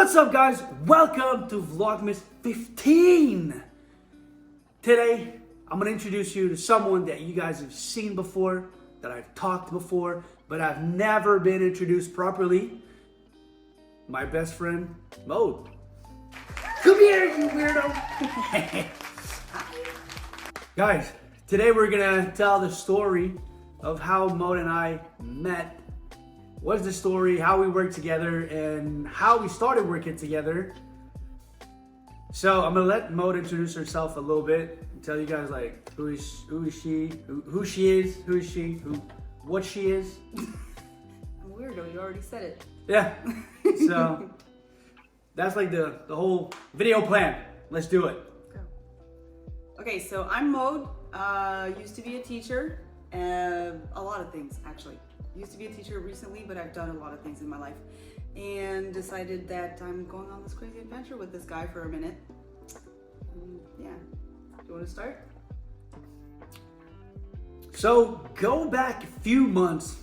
What's up, guys? Welcome to Vlogmas15. Today, I'm gonna introduce you to someone that you guys have seen before, that I've talked before, but I've never been introduced properly. My best friend, Mode. Come here, you weirdo. Guys, today we're gonna tell the story of how Mode and I met. What's the story, how we worked together, and how we started working together. So I'm gonna let Mode introduce herself a little bit and tell you guys like who is she, what she is. I'm weirdo, you already said it. Yeah. So that's like the whole video plan. Let's do it. Go. Okay, so I'm Mode. Used to be a teacher. A lot of things actually. Used to be a teacher recently, but I've done a lot of things in my life. And decided that I'm going on this crazy adventure with this guy for a minute. Yeah. Do you want to start? So go back a few months.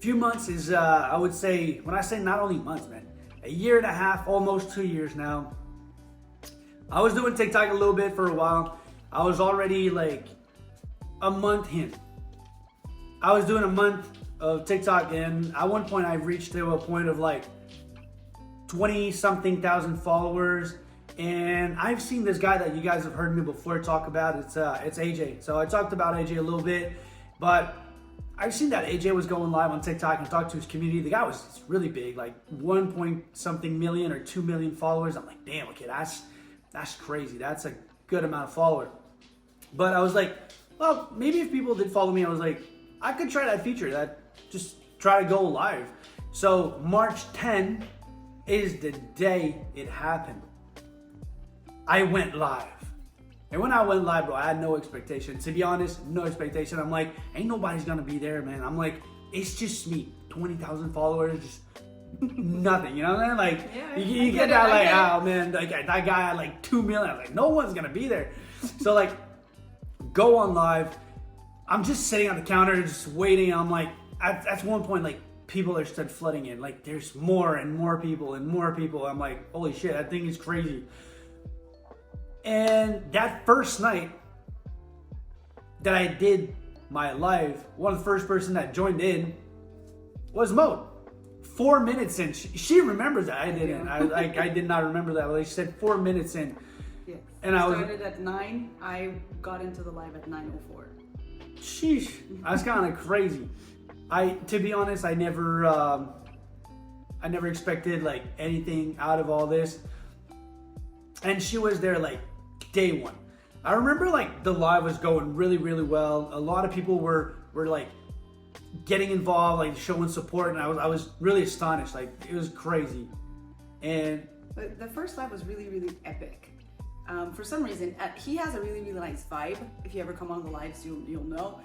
Few months is, I would say, when I say not only months, man, a year and a half, almost 2 years now. I was doing TikTok a little bit for a while. I was already like a month in. I was doing a month of TikTok, and at one point I reached to a point of like 20-something thousand followers. And I've seen this guy that you guys have heard me before talk about. It's AJ. So I talked about AJ a little bit, but I've seen that AJ was going live on TikTok and talked to his community. The guy was really big, like 1-point-something million or 2 million followers. I'm like, damn, okay, that's crazy. That's a good amount of followers. But I was like, well, maybe if people did follow me, I was like, I could try that feature, that just try to go live. So March 10 is the day it happened. I went live. And when I went live, bro, I had no expectation. To be honest, no expectation. I'm like, ain't nobody's gonna be there, man. I'm like, it's just me, 20,000 followers, just nothing, you know what I mean? Like, Yeah, you get that, like, oh man, like, that guy had like 2 million. I was like, no one's gonna be there. So like, go on live. I'm just sitting on the counter, just waiting. I'm like, at one point, like, people are started flooding in. Like, there's more and more people and more people. I'm like, holy shit, that thing is crazy. And that first night that I did my live, one of the first person that joined in was Mode. 4 minutes in, she remembers that. I didn't. I did not remember that. Like, she said 4 minutes in. Yeah. And I started at 9. I got into the live at 9:04. Sheesh, that's kind of crazy. To be honest, I never expected like anything out of all this. And she was there like day one. I remember like the live was going really, really well. A lot of people were like getting involved, like showing support, and I was really astonished. Like, it was crazy. And But the first live was really, really epic. For some reason, he has a really, really nice vibe. If you ever come on the lives, you'll know.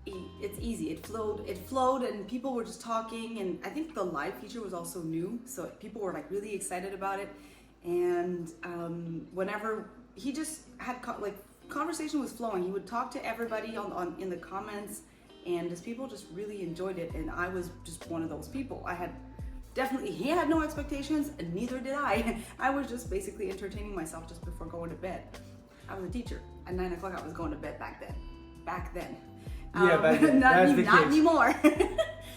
It's easy. It flowed, and people were just talking. And I think the live feature was also new, so people were like really excited about it. And whenever he just had conversation was flowing, he would talk to everybody in the comments, and just people just really enjoyed it. And I was just one of those people. He had no expectations, and neither did I. I was just basically entertaining myself just before going to bed. I was a teacher. At 9 o'clock, I was going to bed back then. yeah, back then. Not anymore.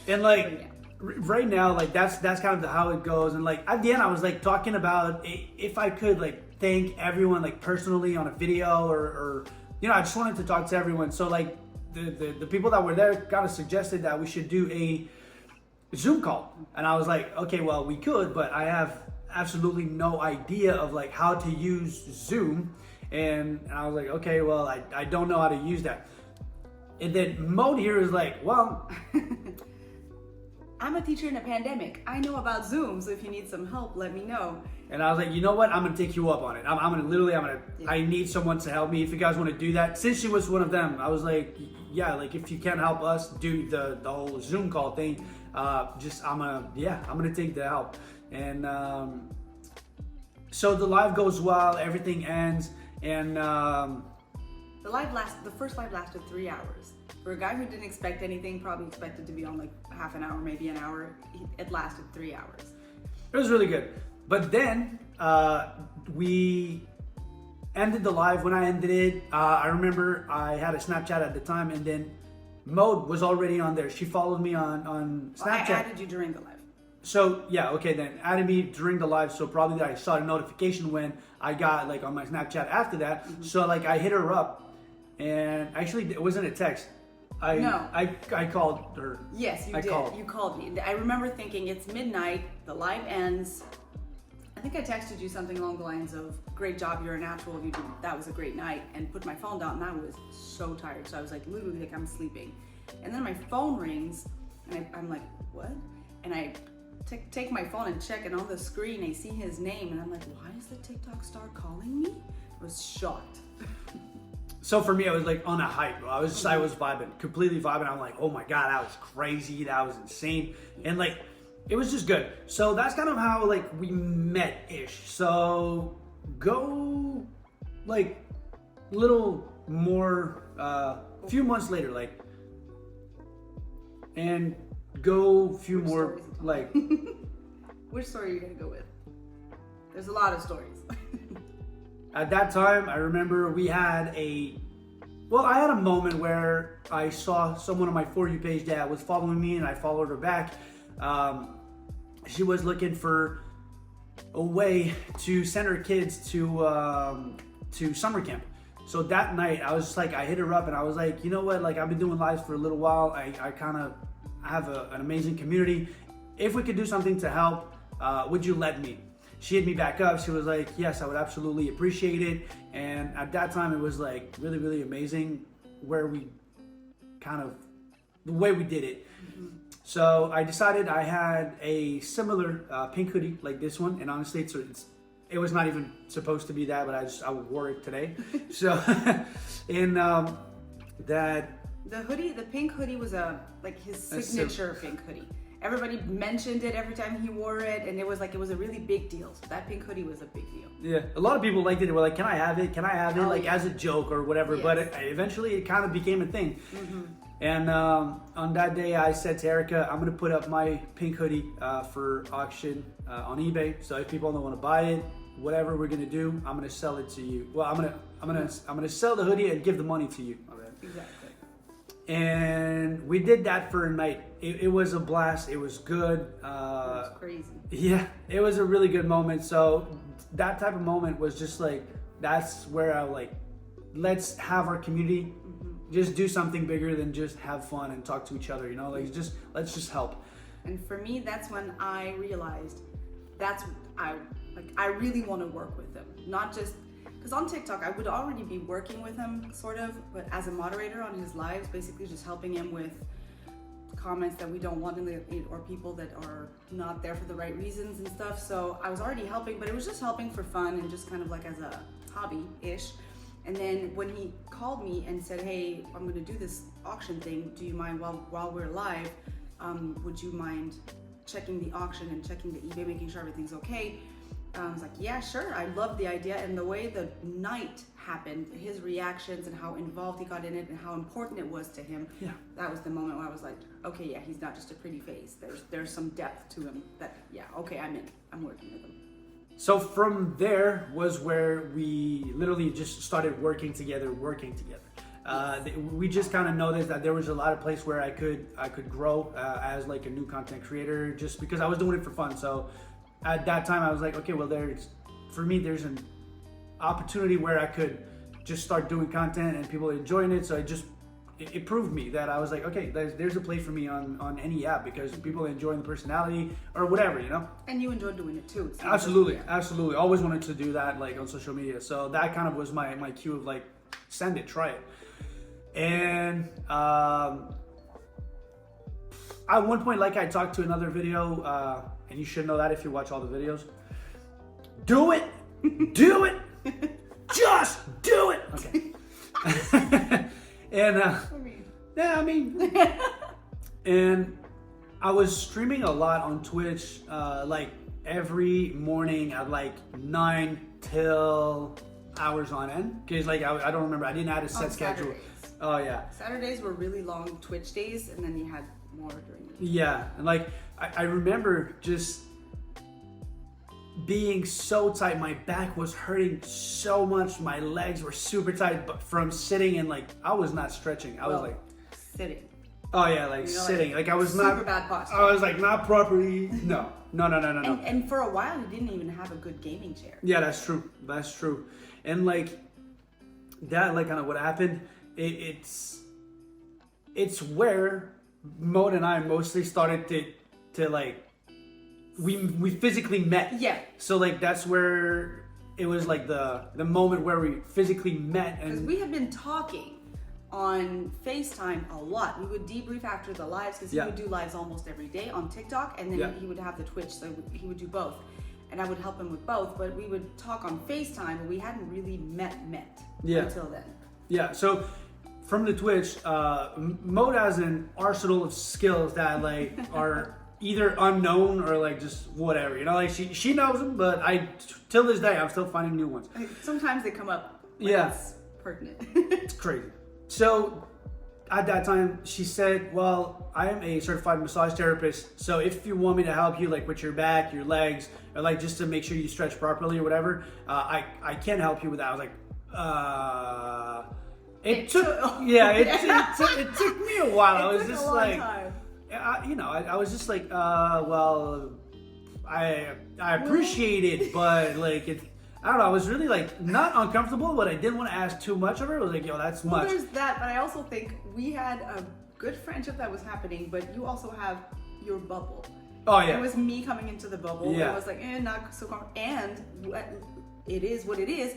And like, But, yeah. right now, like that's kind of how it goes. And like at the end, I was like talking about if I could like thank everyone like personally on a video, or I just wanted to talk to everyone. So like the people that were there kind of suggested that we should do a Zoom call, and I was like, okay, well, we could, but I have absolutely no idea of like how to use Zoom. And I was like, okay, well, I don't know how to use that. And then Mode here is like, well, I'm a teacher in a pandemic. I know about Zoom, so if you need some help, let me know. and I was like, you know what? I'm gonna take you up on it. I need someone to help me. If you guys want to do that, since she was one of them, I was like, yeah, like if you can't help us do the whole Zoom call thing, I'm gonna take the help. And so the live goes well, everything ends, and The first live lasted 3 hours. For a guy who didn't expect anything, probably expected to be on like half an hour, maybe an hour, it lasted 3 hours. It was really good. But then we ended the live. When I ended it, I remember I had a Snapchat at the time, and then Mode was already on there. She followed me on Snapchat. I added you during the live. So yeah, okay, then added me during the live. So probably I saw a notification when I got like on my Snapchat after that. Mm-hmm. So like I hit her up, and actually it wasn't a text. I called her. Yes, you did. You called me. I remember thinking it's midnight. The live ends. I think I texted you something along the lines of "Great job, you're a natural. That was a great night." And put my phone down, and I was so tired. So I was like literally like I'm sleeping, and then my phone rings, and I'm like what? And I take my phone and check, and on the screen I see his name, and I'm like, why is the TikTok star calling me? I was shocked. So for me, I was like on a hype. I was vibing, completely vibing. I'm like, oh my god, that was crazy, that was insane, and like it was just good. So that's kind of how like we met ish. So go like little more, few months later, like, and go few more like. Which story are you gonna go with? There's a lot of stories. At that time, I remember I had a moment where I saw someone on my For You page that was following me, and I followed her back. She was looking for a way to send her kids to summer camp. So that night, I was just like, I hit her up, and I was like, you know what? Like, I've been doing lives for a little while. I kind of have an amazing community. If we could do something to help, would you let me? She hit me back up. She was like, yes, I would absolutely appreciate it. And at that time, it was like really, really amazing where we the way we did it. Mm-hmm. So I decided I had a similar pink hoodie like this one. And honestly, it was not even supposed to be that, but I wore it today. So, and that. The pink hoodie was like his signature pink hoodie. Everybody mentioned it every time he wore it, and it was a really big deal. So that pink hoodie was a big deal. Yeah, a lot of people liked it. They were like, "Can I have it? Can I have it?" Like as a joke or whatever. Yes. But eventually, it kind of became a thing. Mm-hmm. And on that day, I said to Erica, "I'm gonna put up my pink hoodie for auction on eBay. So if people don't want to buy it, whatever we're gonna do, I'm gonna sell it to you. Well, I'm gonna sell the hoodie and give the money to you." All right. Exactly. And we did that for a night. It was a blast. It was good. It was crazy. Yeah, it was a really good moment. So that type of moment was just like, that's where I like, let's have our community just do something bigger than just have fun and talk to each other, you know, like let's just help. And for me, that's when I realized I really want to work with them, not just because on TikTok, I would already be working with him, sort of, but as a moderator on his lives, basically just helping him with comments that we don't want in the, or people that are not there for the right reasons and stuff. So I was already helping, but it was just helping for fun and just kind of like as a hobby-ish. And then when he called me and said, "Hey, I'm going to do this auction thing. Do you mind while we're live, would you mind checking the auction and checking the eBay, making sure everything's okay?" I was like, yeah, sure. I love the idea, and the way the night happened, his reactions and how involved he got in it and how important it was to him. Yeah. That was the moment where I was like, okay, yeah, he's not just a pretty face. There's some depth to him that, yeah, okay, I'm in. I'm working with him. So from there was where we literally just started working together. We just kind of noticed that there was a lot of place where I could grow as like a new content creator, just because I was doing it for fun. So at that time, I was like, okay, well, there's an opportunity where I could just start doing content and people are enjoying it. So it proved me that I was like, okay, there's a place for me on any app because people are enjoying the personality or whatever, you know? And you enjoyed doing it too. Absolutely. Always wanted to do that like on social media. So that kind of was my cue of like, send it, try it. And at one point, like I talked to another video, and you should know that if you watch all the videos. Do it! Do it! Just do it! Okay. And, and I was streaming a lot on Twitch, like every morning at like 9 till hours on end. Cause like, I don't remember, I didn't have a set schedule. Oh yeah. Saturdays were really long Twitch days, and then you had more during the week. Yeah, and like I remember just being so tight. My back was hurting so much. My legs were super tight, but from sitting and like, I was not stretching. I was like sitting. Oh yeah, like sitting. Like I was not super bad posture. I was like not properly. No. And for a while, you didn't even have a good gaming chair. Yeah, that's true. That's true. And like that, like kind of what happened. It's where Mode and I mostly started to like we physically met. Yeah. So like that's where it was like the moment where we physically met, and because we had been talking on FaceTime a lot. We would debrief after the lives because he would do lives almost every day on TikTok, and then he would have the Twitch, so he would do both, and I would help him with both. But we would talk on FaceTime, but we hadn't really met until then. Yeah. So from the Twitch, Mode has an arsenal of skills that like are either unknown or like just whatever. You know, like she knows them, but till this day I'm still finding new ones. Sometimes they come up. It's pertinent. It's crazy. So at that time, she said, well, I am a certified massage therapist. So if you want me to help you like with your back, your legs, or like just to make sure you stretch properly or whatever, I can help you with that. I was like, it took me a while. I was just like, I was just like, well, I appreciate it, but like I don't know, I was really like not uncomfortable, but I didn't want to ask too much of her. I was like, yo, that's much. Well, there's that, but I also think we had a good friendship that was happening, but you also have your bubble. Oh yeah. It was me coming into the bubble. Yeah. It was like, not so comfortable. And it is what it is.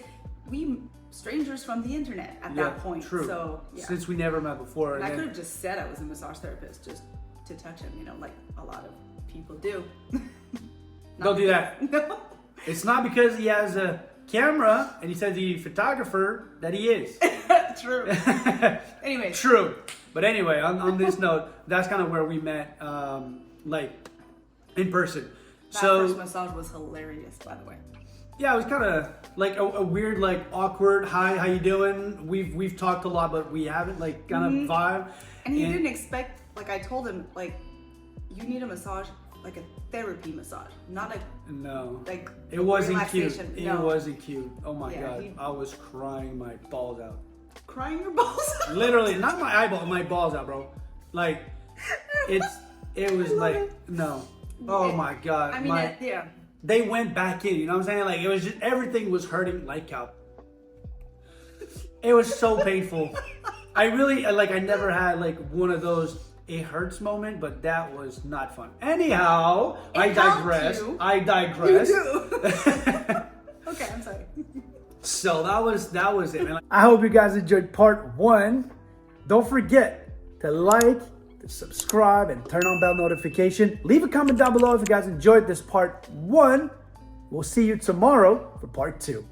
We strangers from the internet at that point. True. So since we never met before. And I could have just said I was a massage therapist just to touch him, like a lot of people do. Don't do that. No. It's not because he has a camera and he says he's a photographer that he is. True. Anyway. True. But anyway, on this note, that's kind of where we met, like in person. That first massage was hilarious, by the way. Yeah, it was kind of like a weird, like awkward. Hi, how you doing? We've talked a lot, but we haven't like kind of vibe. And he didn't expect. Like I told him, like you need a massage. Like a therapy massage, not like like it wasn't cute. No. It wasn't cute. Oh my god, I was crying my balls out. Crying your balls out? Literally, not my eyeball, my balls out, bro. Like it was like no. Oh my god. I mean, They went back in. You know what I'm saying? Like it was just everything was hurting like how. It was so painful. I really like. I never had like one of those. It hurts moment, but that was not fun. Anyhow, I digress. You do. Okay, I'm sorry. So that was it, man. I hope you guys enjoyed part 1. Don't forget to like, to subscribe, and turn on bell notification. Leave a comment down below if you guys enjoyed this part 1. We'll see you tomorrow for part 2.